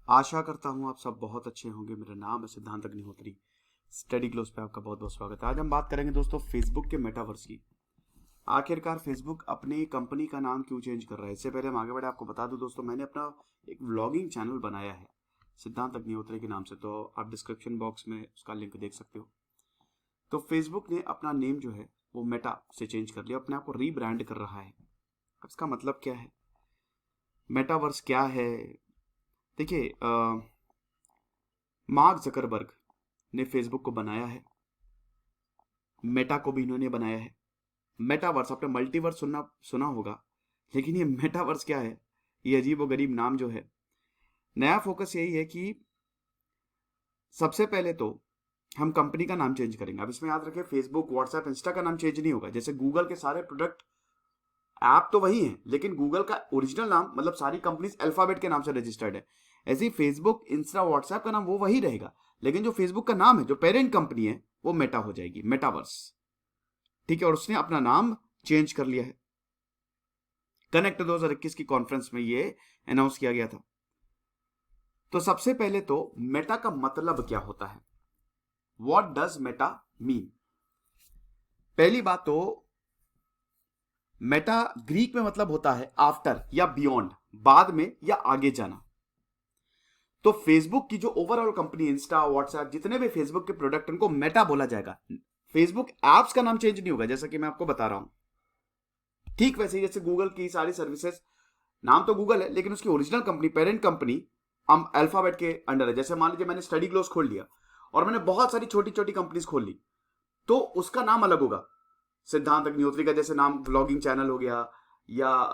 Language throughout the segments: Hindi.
आशा करता हूँ आप सब बहुत अच्छे होंगे। मेरा नाम है सिद्धांत अग्निहोत्री। स्टडी ग्लोस पे आपका बहुत बहुत स्वागत है। आज हम बात करेंगे दोस्तों फेसबुक के मेटावर्स की। आखिरकार फेसबुक अपनी कंपनी का नाम क्यों चेंज कर रहा है। इससे पहले हम आगे बढ़े आपको बता दूं दोस्तों, मैंने अपना एक व्लॉगिंग चैनल बनाया है सिद्धांत अग्निहोत्री के नाम से, तो आप डिस्क्रिप्शन बॉक्स में उसका लिंक देख सकते हो। तो फेसबुक ने अपना नेम जो है वो मेटा से चेंज कर लिया, अपने आप को रीब्रांड कर रहा है। अब इसका मतलब क्या है, मेटावर्स क्या है। देखिए, मार्क जकरबर्ग ने फेसबुक को बनाया है, मेटा को भी इन्होंने बनाया है। मेटावर्स, आपने मल्टीवर्स सुना होगा, लेकिन ये मेटावर्स क्या है, ये अजीब व गरीब नाम जो है। नया फोकस यही है कि सबसे पहले तो हम कंपनी का नाम चेंज करेंगे। अब इसमें याद रखें, फेसबुक, व्हाट्सएप, इंस्टा का नाम चेंज नहीं होगा। जैसे गूगल के सारे प्रोडक्ट ऐप तो वही है, लेकिन गूगल का ओरिजिनल नाम, मतलब सारी कंपनीज अल्फाबेट के नाम से रजिस्टर्ड है। ऐसे ही फेसबुक, इंस्टा, व्हाट्सएप का नाम वो वही रहेगा, लेकिन जो फेसबुक का नाम है, जो पेरेंट कंपनी है, वो मेटा हो जाएगी, मेटावर्स। ठीक है, और उसने अपना नाम चेंज कर लिया है। कनेक्ट 2021 की कॉन्फ्रेंस में ये अनाउंस किया गया था। तो सबसे पहले तो मेटा का मतलब क्या होता है, व्हाट डज मेटा मीन। पहली बात तो मेटा ग्रीक में मतलब होता है आफ्टर या बियॉन्ड, बाद में या आगे जाना। तो फेसबुक की जो ओवरऑल कंपनी, इंस्टा, व्हाट्सएप, जितने भी फेसबुक के प्रोडक्ट, उनको मेटा बोला जाएगा। फेसबुक एप्स का नाम चेंज नहीं होगा, जैसा कि मैं आपको बता रहा हूं। ठीक वैसे ही जैसे गूगल की सारी सर्विसेज, नाम तो गूगल है, लेकिन उसकी ओरिजिनल कंपनी, पेरेंट कंपनी हम अल्फाबेट के अंडर है। जैसे मान लीजिए मैंने स्टडी ग्लोस खोल लिया और मैंने बहुत सारी छोटी छोटी कंपनीज खोल ली, तो उसका नाम अलग होगा। सिद्धांत अग्निहोत्री का जैसे नाम ब्लॉगिंग चैनल हो गया, या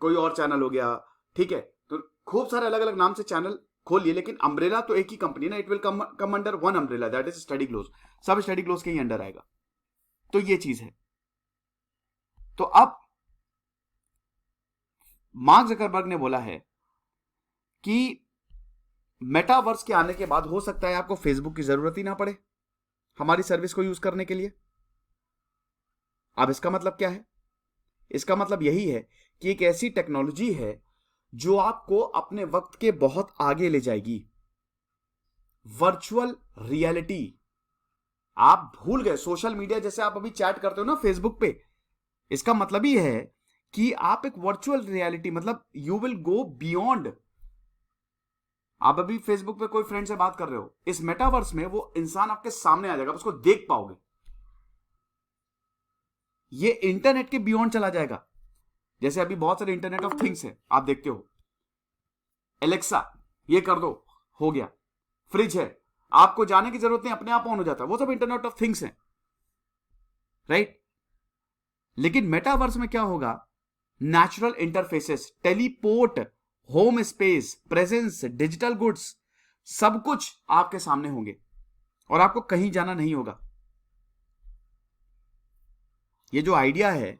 कोई और चैनल हो गया। ठीक है, तो खूब सारे अलग अलग नाम से चैनल खोलिए, लेकिन अम्ब्रेला तो एक ही कंपनी ना, it will come under one umbrella, that is study gloss. सब स्टडी ग्लोस के ही अंडर आएगा। तो ये चीज है। तो अब मार्क जकरबर्ग ने बोला है कि मेटावर्स के आने के बाद हो सकता है आपको फेसबुक की जरूरत ही ना पड़े हमारी सर्विस को यूज करने के लिए। अब इसका मतलब क्या है, इसका मतलब यही है कि एक ऐसी टेक्नोलॉजी है जो आपको अपने वक्त के बहुत आगे ले जाएगी। Virtual reality. आप भूल गए सोशल मीडिया, जैसे आप अभी चैट करते हो ना फेसबुक पे, इसका मतलब ही है कि आप एक वर्चुअल रियलिटी, मतलब यू विल गो बियॉन्ड। आप अभी फेसबुक पे कोई फ्रेंड से बात कर रहे हो, इस मेटावर्स में वो इंसान आपके सामने आ जाएगा, आप उसको देख पाओगे। ये इंटरनेट के बियॉन्ड चला जाएगा। जैसे अभी बहुत सारे इंटरनेट ऑफ थिंग्स है, आप देखते हो, एलेक्सा ये कर दो, हो गया। फ्रिज है, आपको जाने की जरूरत नहीं, अपने आप ऑन हो जाता है, वो सब इंटरनेट ऑफ थिंग्स है, राइट। लेकिन मेटावर्स में क्या होगा, natural interfaces, teleport, home space, presence, digital goods, सब कुछ आपके सामने होंगे और आपको कहीं जाना नहीं होगा। ये जो आइडिया है,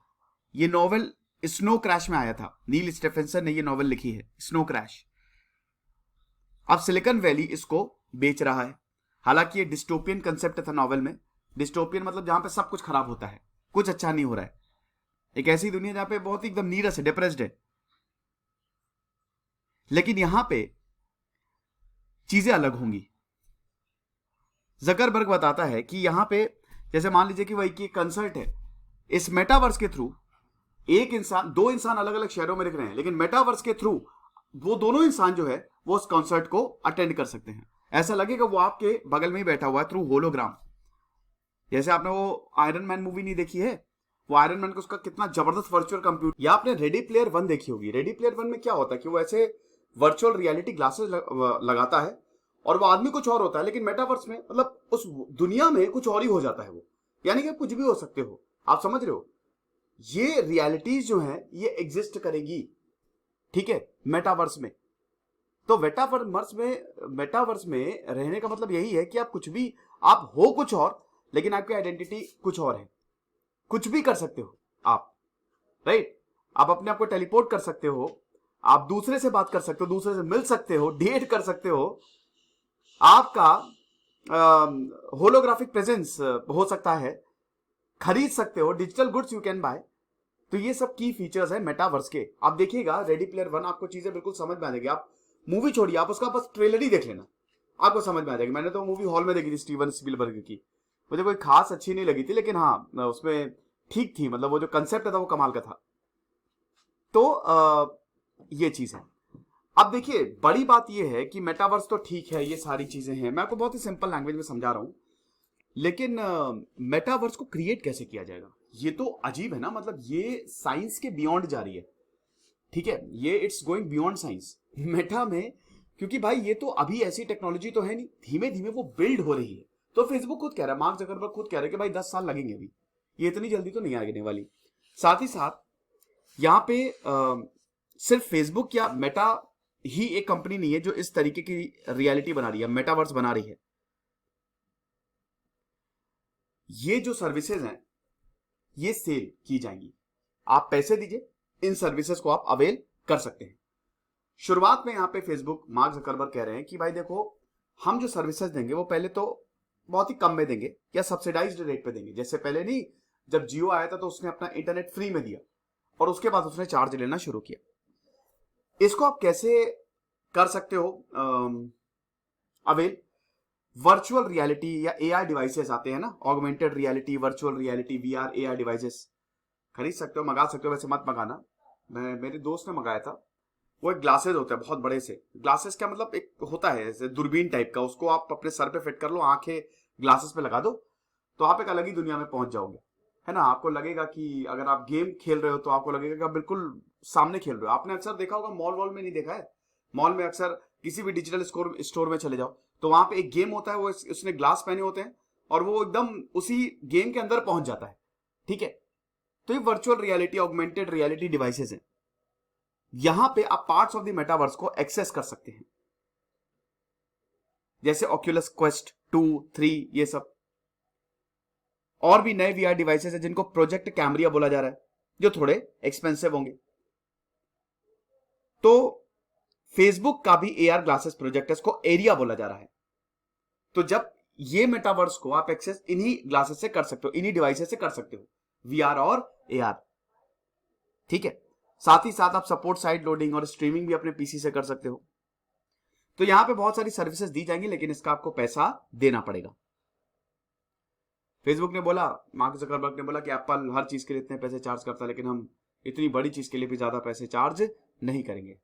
ये नॉवेल स्नो क्रैश में आया था। नील स्टेफेंसन ने ये नॉवेल लिखी है, स्नो क्रैश। अब सिलिकॉन वैली इसको बेच रहा है। हालांकि ये डिस्टोपियन कंसेप्ट था नॉवेल में। डिस्टोपियन मतलब जहां पे सब कुछ खराब होता है, कुछ अच्छा नहीं हो रहा है, एक ऐसी दुनिया जहां पे बहुत ही एकदम नीरस है, डिप्रेस्ड है। लेकिन यहां पे चीजें अलग होंगी। जकरबर्ग बताता है कि यहां पे जैसे मान लीजिए कि वही की कंसर्ट है, इस मेटावर्स के थ्रू एक इंसान, दो इंसान अलग अलग शहरों में दिख रहे हैं, लेकिन मेटावर्स के थ्रू वो दोनों इंसान जो है वो उस कॉन्सर्ट को अटेंड कर सकते हैं। ऐसा लगेगा वो आपके बगल में ही बैठा हुआ है थ्रू होलोग्राम। जैसे आपने वो आयरन मैन मूवी नहीं देखी है, वो आयरन मैन को उसका कितना जबरदस्त वर्चुअल कंप्यूटर, या आपने रेडी प्लेयर वन देखी होगी। रेडी प्लेयर वन में क्या होता है कि वो ऐसे वर्चुअल रियलिटी ग्लासेस लगाता है और वो आदमी कुछ और होता है, लेकिन मेटावर्स में मतलब उस दुनिया में कुछ और ही हो जाता है वो, यानी कि कुछ भी हो सकते हो। आप समझ रहे हो, ये रियलिटीज जो है ये एग्जिस्ट करेगी, ठीक है, मेटावर्स में। तो मेटावर्स में रहने का मतलब यही है कि आप कुछ भी, आप हो कुछ और, लेकिन आपकी आइडेंटिटी कुछ और है। कुछ भी कर सकते हो आप, राइट। आप अपने आप को टेलीपोर्ट कर सकते हो, आप दूसरे से बात कर सकते हो, दूसरे से मिल सकते हो, डेट कर सकते हो, आपका होलोग्राफिक प्रेजेंस हो सकता है, खरीद सकते हो, digital goods you can buy. तो ये सब की फीचर्स है मेटावर्स के। आप देखिएगा रेडी प्लेयर वन, आपको चीजें बिल्कुल समझ में आ जाएगी। आप मूवी छोड़िए, आप उसका बस ट्रेलर ही देख लेना, आपको समझ में आ जाएगी। मैंने तो मूवी हॉल में देखी थी स्टीवन स्पीलबर्ग की, मुझे कोई खास अच्छी नहीं लगी थी, लेकिन हाँ उसमें ठीक थी, मतलब वो जो कंसेप्ट था वो कमाल का था। तो ये चीज है। अब देखिए बड़ी बात ये है कि मेटावर्स तो ठीक है, ये सारी चीजें हैं, मैं आपको बहुत ही सिंपल लैंग्वेज में समझा रहा हूं, लेकिन मेटावर्स को क्रिएट कैसे किया जाएगा, ये तो अजीब है ना। मतलब ये साइंस के बियॉन्ड जा रही है, ठीक है, ये it's going beyond science Meta में, क्योंकि भाई ये तो अभी ऐसी टेक्नोलॉजी तो है नहीं, धीमे धीमे वो बिल्ड हो रही है। तो फेसबुक खुद कह रहा है, मार्क जकरबर्ग खुद कह रहे हैं कि भाई 10 साल लगेंगे अभी, ये इतनी जल्दी तो नहीं आने वाली। साथ ही साथ यहां पे सिर्फ फेसबुक या मेटा ही एक कंपनी नहीं है जो इस तरीके की रियलिटी बना रही है, मेटावर्स बना रही है। ये जो सर्विसेज हैं ये सेल की जाएंगी, आप पैसे दीजिए, इन सर्विसेज को आप अवेल कर सकते हैं। शुरुआत में यहां पे फेसबुक मार्क जकरबर्ग कह रहे हैं कि भाई देखो, हम जो सर्विसेज देंगे वो पहले तो बहुत ही कम में देंगे या सब्सिडाइज्ड रेट पे देंगे। जैसे पहले नहीं, जब जियो आया था तो उसने अपना इंटरनेट फ्री में दिया और उसके बाद उसने चार्ज लेना शुरू किया। इसको आप कैसे कर सकते हो अवेल? वर्चुअल रियलिटी या एआई डिवाइसेस आते हैं ना, augmented reality, virtual reality, VR AI devices खरीद सकते हो, मंगा सकते हो। वैसे मत मंगाना, मेरे दोस्त ने मंगाया था, वो एक ग्लासेस होता है बहुत बड़े से। ग्लासेस का मतलब एक होता है जैसे दूरबीन टाइप का, उसको आप अपने सर पे फिट कर लो, आंखें ग्लासेस पे लगा दो, तो आप एक अलग ही दुनिया में पहुंच जाओगे, है ना। आपको लगेगा कि अगर आप गेम खेल रहे हो तो आपको लगेगा कि आप बिल्कुल सामने खेल रहे हो। आपने अक्सर देखा होगा, मॉल वॉल में नहीं देखा है, मॉल में अक्सर किसी भी डिजिटल स्टोर में चले जाओ तो वहां पे एक गेम होता है, वो उसने ग्लास पहने होते हैं और वो एकदम उसी गेम के अंदर पहुंच जाता है, ठीक है। तो ये virtual reality, augmented reality devices हैं। यहां पे आप पार्ट्स ऑफ द मेटावर्स को एक्सेस कर सकते हैं, जैसे ऑक्यूलस क्वेस्ट 2, 3, ये सब। और भी नए वीआर डिवाइसेस हैं जिनको प्रोजेक्ट कैमरिया बोला जा रहा है, जो थोड़े एक्सपेंसिव होंगे। तो फेसबुक का भी एआर ग्लासेस प्रोजेक्ट है, इसको एरिया बोला जा रहा है। तो जब ये मेटावर्स को आप एक्सेस इन्हीं ग्लासेस से कर सकते हो, इन्हीं डिवाइसेस से कर सकते हो, वीआर और एआर, ठीक है। साथ ही साथ आप सपोर्ट साइड लोडिंग और स्ट्रीमिंग भी अपने पीसी से कर सकते हो। तो यहां पे बहुत सारी सर्विसेज दी जाएंगी, लेकिन इसका आपको पैसा देना पड़ेगा। फेसबुक ने बोला, मार्क जकरबर्ग ने बोला कि एप्पल हर चीज के लिए इतने पैसे चार्ज करता है, लेकिन हम इतनी बड़ी चीज के लिए भी ज्यादा पैसे चार्ज नहीं करेंगे।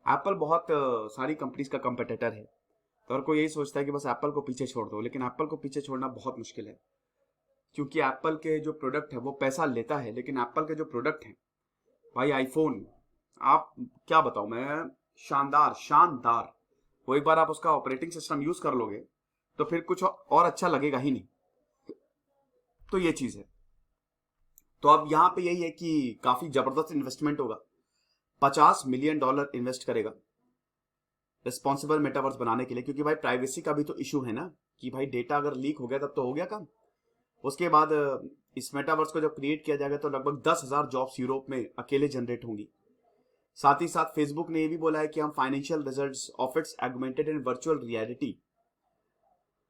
एप्पल बहुत सारी कंपनीज का कंपेटिटर है, तो और कोई यही सोचता है कि बस एप्पल को पीछे छोड़ दो, लेकिन एप्पल को पीछे छोड़ना बहुत मुश्किल है, क्योंकि एप्पल के जो प्रोडक्ट है वो पैसा लेता है, लेकिन एप्पल के जो प्रोडक्ट हैं भाई, आईफोन, आप क्या बताऊं मैं, शानदार शानदार। वो एक बार आप उसका ऑपरेटिंग सिस्टम यूज कर लोगे तो फिर कुछ और अच्छा लगेगा ही नहीं। तो ये चीज है। तो अब यहां पे यही है कि काफी जबरदस्त इन्वेस्टमेंट होगा, $50 मिलियन इन्वेस्ट करेगा रिस्पॉन्सिबल मेटावर्स बनाने के लिए, क्योंकि भाई प्राइवेसी का भी तो इशू है ना, कि भाई डेटा अगर लीक हो गया तब तो हो गया काम। उसके बाद इस मेटावर्स को जब क्रिएट किया जाएगा तो लगभग 10,000 जॉब्स यूरोप में अकेले जनरेट होंगी। साथ ही साथ फेसबुक ने यह भी बोला है कि हम financial results of its augmented and virtual reality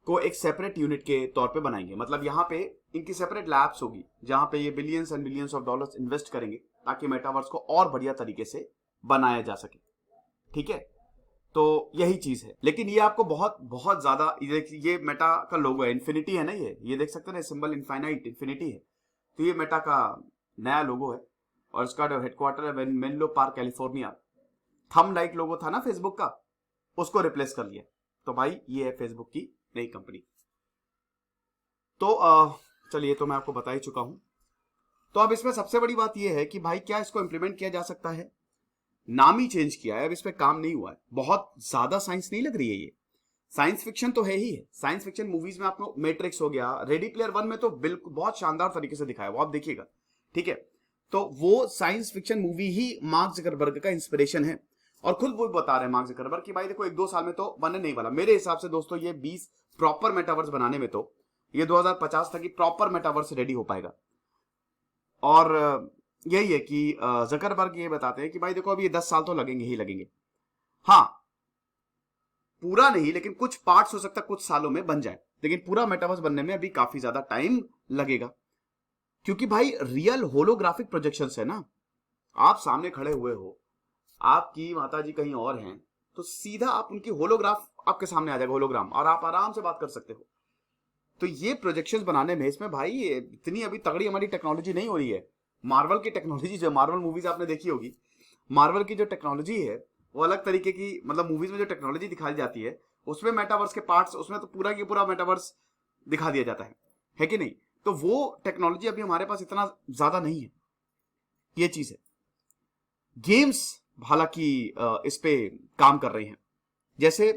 को एक सेपरेट यूनिट के तौर पे बनाएंगे। मतलब यहाँ पे इनकी सेपरेट लैब्स होगी जहां पे ये billions and billions of dollars invest करेंगे, ताकि मेटावर्स को और बढ़िया तरीके से बनाया जा सके, ठीक है। तो यही चीज है, लेकिन ये आपको बहुत बहुत ज्यादा, ये मेटा का लोगो है, इन्फिनिटी है ना, ये देख सकते हैं ना, सिंबल इनफाइनाइट इन्फिनिटी है। तो ये मेटा का नया लोगो है और इसका जो हेडक्वार्टर है Menlo Park California. Thumb like logo था ना फेसबुक का, उसको रिप्लेस कर लिया। तो भाई ये है फेसबुक की नई कंपनी। तो चलिए, तो मैं आपको बता ही चुका हूं। तो अब इसमें सबसे बड़ी बात यह है कि भाई क्या इसको इंप्लीमेंट किया जा सकता है? नाम ही चेंज किया है, अब इस पे काम नहीं हुआ है। बहुत ज्यादा साइंस नहीं लग रही है ये, साइंस फिक्शन तो है ही है। साइंस फिक्शन मूवीज में आपको मैट्रिक्स हो गया, रेडी प्लेयर 1 में तो बिल्कुल बहुत शानदार तरीके से दिखाया, वो आप देखिएगा, ठीक है। तो वो साइंस फिक्शन मूवी ही मार्क जकरबर्ग का इंस्पिरेशन है, और खुद वो बता रहे हैं मार्क जकरबर्ग कि भाई देखो 1-2 साल में तो बनने नहीं वाला। मेरे हिसाब से दोस्तों ये 20 प्रॉपर मेटावर्स बनाने में तो ये 2050 तक की प्रॉपर मेटावर्स रेडी हो पाएगा। और यही है कि जकरबर्ग ये बताते हैं कि भाई देखो अभी ये 10 साल तो लगेंगे ही लगेंगे। हाँ, पूरा नहीं, लेकिन कुछ पार्ट्स हो सकता है कुछ सालों में बन जाए, लेकिन पूरा मेटावर्स बनने में अभी काफी ज्यादा टाइम लगेगा, क्योंकि भाई रियल होलोग्राफिक प्रोजेक्शंस है ना। आप सामने खड़े हुए हो, आपकी माताजी कहीं और हैं, तो सीधा आप उनकी होलोग्राफ आपके सामने आ जाएगा, होलोग्राम, और आप आराम से बात कर सकते हो। तो ये प्रोजेक्शंस बनाने में इसमें भाई इतनी अभी तगड़ी हमारी टेक्नोलॉजी नहीं हो रही है। मार्वल की टेक्नोलॉजी, जो मार्वल मूवीज आपने देखी होगी, मार्वल की जो टेक्नोलॉजी है वो अलग तरीके की, मतलब मूवीज में जो टेक्नोलॉजी दिखाई जाती है उसमें मेटावर्स के पार्ट्स, उसमें तो पूरा की पूरा मेटावर्स दिखा दिया जाता है कि नहीं? तो वो टेक्नोलॉजी अभी हमारे पास इतना ज्यादा नहीं है। ये चीज है। गेम्स हालांकि इस पे काम कर रहे हैं। जैसे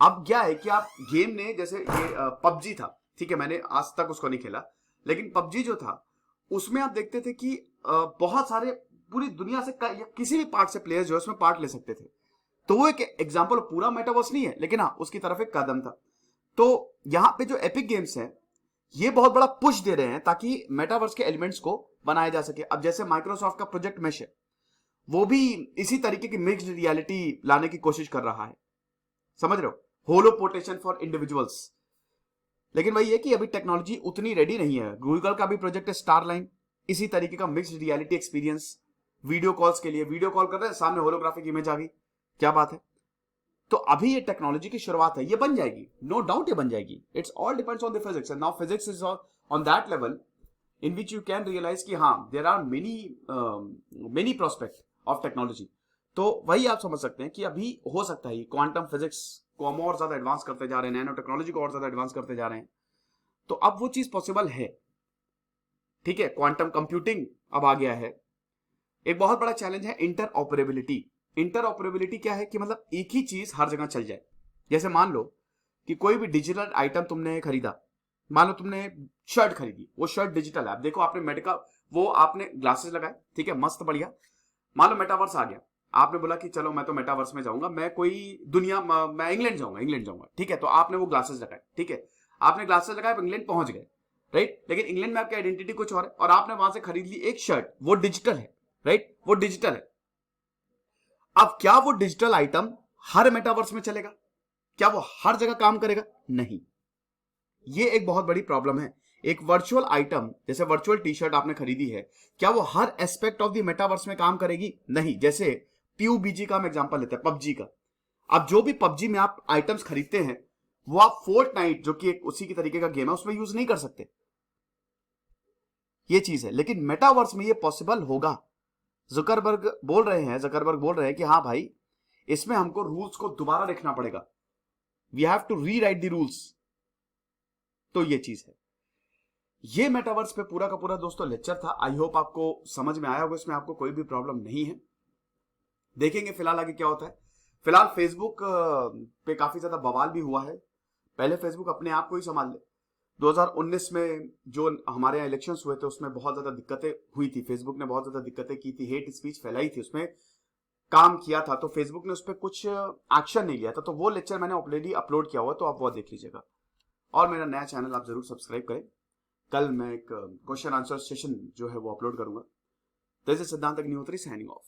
अब क्या है कि आप गेम ने, जैसे ये पबजी था, ठीक है, मैंने आज तक उसको नहीं खेला, लेकिन पबजी जो था उसमें आप देखते थे कि बहुत सारे पूरी दुनिया से या किसी भी पार्ट से प्लेयर्स जो है उसमें पार्ट ले सकते थे। तो वो एक एग्जांपल, पूरा मेटावर्स नहीं है लेकिन हाँ उसकी तरफ एक कदम था। तो यहां पे जो एपिक गेम्स हैं ये बहुत बड़ा पुश दे रहे हैं ताकि मेटावर्स के एलिमेंट्स को बनाया जा सके। अब जैसे माइक्रोसॉफ्ट का प्रोजेक्ट मेश है, वो भी इसी तरीके की मिक्स्ड रियलिटी लाने की कोशिश कर रहा है, समझ रहे हो, होलोपोटेशन फॉर इंडिविजुअल्स। लेकिन वही है कि अभी टेक्नोलॉजी उतनी रेडी नहीं है। गूगल का भी प्रोजेक्ट है स्टारलाइन, इसी तरीके का mixed reality experience, video calls के लिए, वीडियो कॉल कर रहे हैं सामने होलोग्राफिक इमेज आ गई, क्या बात है। तो अभी ये टेक्नोलॉजी की शुरुआत है, ये बन जाएगी, नो डाउट ये बन जाएगी। It's all depends on the physics, and now physics is on that level in which you can realise कि हाँ there are many prospect of technology. तो वही आप समझ सकते हैं कि अभी हो सकता है क्वांटम फिजिक्स को हम और ज्यादा एडवांस करते जा रहे हैं, नैनो टेक्नोलॉजी को और ज्यादा एडवांस करते जा रहे हैं, तो अब वो चीज पॉसिबल है। ठीक है, क्वांटम कंप्यूटिंग अब आ गया है। एक बहुत बड़ा चैलेंज है इंटर ऑपरेबिलिटी। इंटर ऑपरेबिलिटी क्या है कि मतलब एक ही चीज हर जगह चल जाए। जैसे मान लो कि कोई भी डिजिटल आइटम तुमने खरीदा, मान लो तुमने शर्ट खरीदी, वो शर्ट डिजिटल है। अब देखो आपने मेडिकल, वो आपने ग्लासेस लगाए, ठीक है, मस्त बढ़िया, मान लो मेटावर्स आ गया, आपने बोला कि चलो मैं तो मेटावर्स में जाऊंगा, मैं कोई दुनिया, मैं इंग्लैंड जाऊंगा, ठीक है, तो आपने वो ग्लासेस लगाए, ठीक है, आपने ग्लासेस लगाए, इंग्लैंड पहुंच गए, राइट। लेकिन इंग्लैंड में आपकी आइडेंटिटी कुछ और है, और आपने वहां से खरीद ली एक शर्ट, वो डिजिटल है, राइट, वो डिजिटल है। अब क्या वो डिजिटल आइटम हर मेटावर्स में चलेगा? क्या वो हर जगह काम करेगा? नहीं। ये एक बहुत बड़ी प्रॉब्लम है। एक वर्चुअल आइटम, जैसे वर्चुअल टी शर्ट आपने खरीदी है, क्या वो हर एस्पेक्ट ऑफ द मेटावर्स में काम करेगी? नहीं। जैसे पीयूबीजी का हम एग्जांपल लेते हैं, पबजी का। अब जो भी पबजी में आप आइटम्स खरीदते हैं वो आप फोर्टनाइट, जो कि एक उसी की तरीके का गेम है, उसमें यूज नहीं कर सकते। ये चीज है। लेकिन मेटावर्स में ये पॉसिबल होगा। जुकरबर्ग बोल रहे हैं कि हाँ भाई, इसमें हमको रूल्स को दोबारा लिखना पड़ेगा, we have to rewrite the rules. तो ये चीज है। ये मेटावर्स पे पूरा का पूरा दोस्तों लेक्चर था। आई होप आपको समझ में आया होगा, इसमें आपको कोई भी प्रॉब्लम नहीं है। देखेंगे फिलहाल आगे क्या होता है। फिलहाल फेसबुक पे काफी ज्यादा बवाल भी हुआ है। पहले फेसबुक अपने आप को ही संभाल ले। 2019 में जो हमारे यहाँ इलेक्शंस हुए थे उसमें बहुत ज्यादा दिक्कतें हुई थी, फेसबुक ने बहुत ज्यादा दिक्कतें की थी, हेट स्पीच फैलाई थी, उसमें काम किया था, तो फेसबुक ने उस पर कुछ एक्शन नहीं लिया था। तो वो लेक्चर मैंने ऑलरेडी अपलोड किया हुआ, तो आप वो देख लीजिएगा। और मेरा नया चैनल आप जरूर सब्सक्राइब करें। कल मैं एक क्वेश्चन आंसर सेशन जो है वो अपलोड करूंगा। दिस इज सिद्धांत अग्निहोत्री साइनिंग ऑफ।